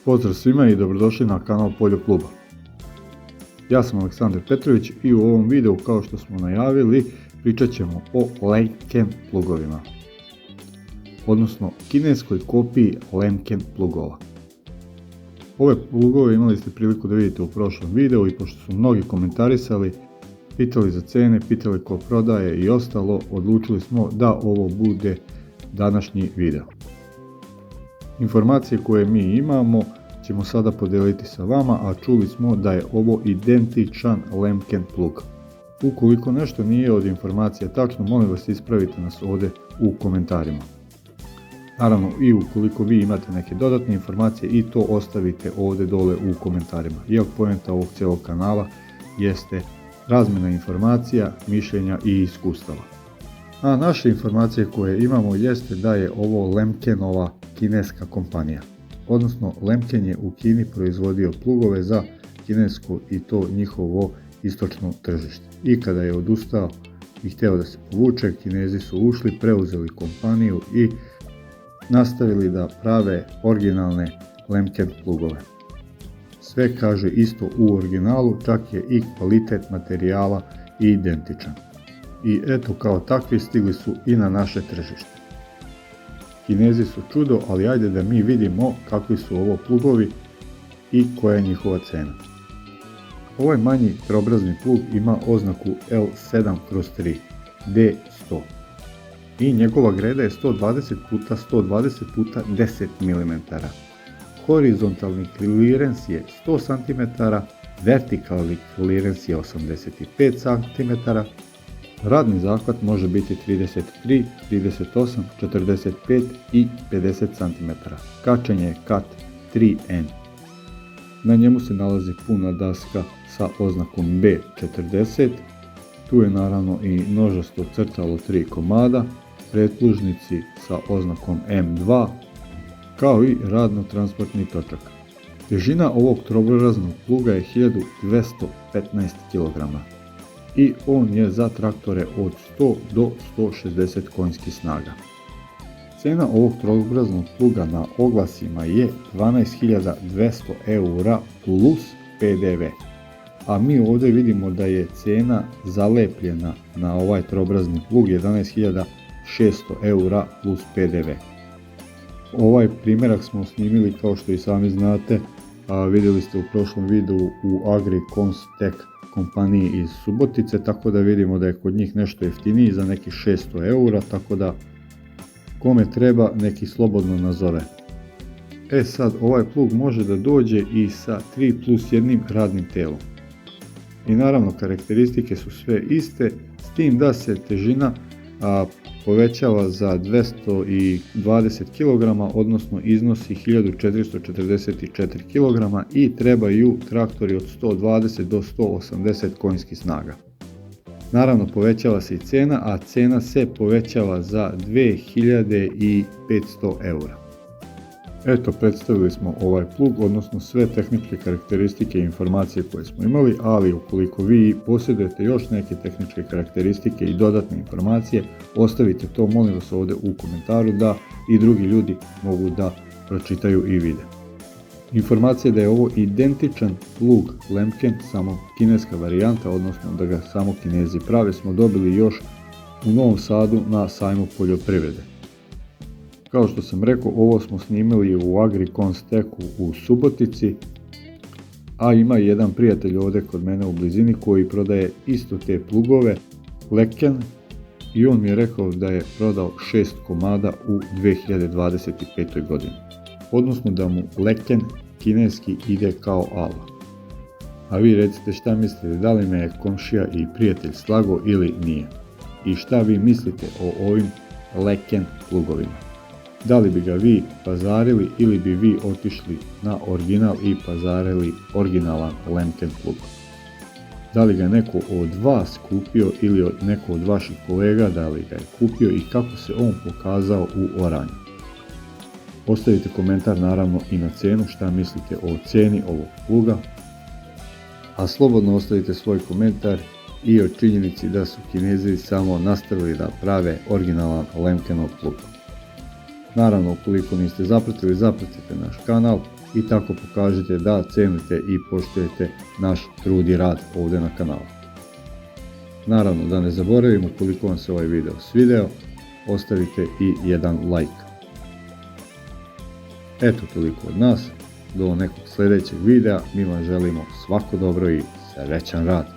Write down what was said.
Pozdrav svima i dobrodošli na kanal Poljo kluba. Ja sam Aleksandar Petrović i u ovom videu, kao što smo najavili, pričat ćemo o Lemken plugovima, odnosno kineskoj kopiji Lemken plugova. Ove plugove imali ste priliku da vidite u prošlom videu i pošto su mnogi komentarisali, pitali za cene, pitali ko prodaje i ostalo, odlučili smo da ovo bude današnji video. Informacije koje mi imamo ćemo sada podijeliti sa vama, a čuli smo da je ovo identičan Lemken plug. Ukoliko nešto nije od informacija tačno, molim vas ispravite nas ovdje u komentarima. Naravno, i ukoliko vi imate neke dodatne informacije, i to ostavite ovdje dole u komentarima. Jer poenta ovog cijelog kanala jeste razmjena informacija, mišljenja i iskustava. A naše informacije koje imamo jeste da je ovo Lemkenova kineska kompanija. Odnosno, Lemken je u Kini proizvodio plugove za kinesko i to njihovo istočno tržište. I kada je odustao i htio da se povuče, Kinezi su ušli, preuzeli kompaniju i nastavili da prave originalne Lemken plugove. Sve kaže isto u originalu, čak je i kvalitet materijala identičan. I eto, kao takvi stigli su i na naše tržište. Kinezi su čudo, ali ajde da mi vidimo kakvi su ovo plugovi i koja je njihova cena. Ovaj manji trobrazni plug ima oznaku L7/3 D100 i njegova greda je 120x120x10 mm. Horizontalni klirens je 100 cm, vertikalni klirens je 85 cm, radni zahvat može biti 33, 38, 45 i 50 cm. Kačenje je kat 3N. Na njemu se nalazi puna daska sa oznakom B40. Tu je naravno i nožasto crtalo 3 komada, pretplužnici sa oznakom M2, kao i radno-transportni točak. Težina ovog trobraznog pluga je 1215 kg i on je za traktore od 100 do 160 konjskih snaga. Cena ovog trobraznog pluga na oglasima je 12.200 € plus PDV. A mi ovdje vidimo da je cena zalepljena na ovaj trobrazni plug 11.600 € plus PDV. Ovaj primjerak smo snimili, kao što i sami znate, a vidjeli ste u prošlom videu, u Agri-Constech kompaniji iz Subotice, tako da vidimo da je kod njih nešto jeftiniji za nekih 600 €, tako da kome treba neki slobodno nazove. Sad, ovaj plug može da dođe i sa 3+1 radnim telom. I naravno, karakteristike su sve iste, s tim da se težina povećava za 220 kg, odnosno iznosi 1444 kg i trebaju traktori od 120 do 180 konjskih snaga. Naravno, povećava se i cena, a cena se povećava za 2500 €. Eto, predstavili smo ovaj plug, odnosno sve tehničke karakteristike i informacije koje smo imali, ali ukoliko vi posjedujete još neke tehničke karakteristike i dodatne informacije, ostavite to, molim vas, ovdje u komentaru da i drugi ljudi mogu da pročitaju i vide. Informacija da je ovo identičan plug Lemken, samo kineska varijanta, odnosno da ga samo Kinezi prave, smo dobili još u Novom Sadu na sajmu poljoprivrede. Kao što sam rekao, ovo smo snimili u Agri-Constechu u Subotici, a ima jedan prijatelj ovdje kod mene u blizini koji prodaje isto te plugove Lemken i on mi je rekao da je prodao 6 komada u 2025. godini. Odnosno da mu Lemken kineski ide kao alo. A vi recite šta mislite, da li me je komšija i prijatelj slago ili nije? I šta vi mislite o ovim Lemken plugovima? Da li bi ga vi pazarili ili bi vi otišli na original i pazarili originalan Lemken plug? Da li ga neko od vas kupio ili neko od vaših kolega da li ga je kupio i kako se on pokazao u oranju? Ostavite komentar naravno i na cenu, šta mislite o ceni ovog pluga, a slobodno ostavite svoj komentar i o činjenici da su Kinezi samo nastavili da prave originalan Lemkenov plug. Naravno, ukoliko niste zapratili, zapratite naš kanal, i tako pokažete da cenite i poštujete naš trud i rad ovdje na kanalu. Naravno da ne zaboravimo, ukoliko vam se ovaj video svideo, ostavite i jedan like. Eto toliko od nas, do nekog sljedećeg videa, mi vam želimo svako dobro i srećan rad.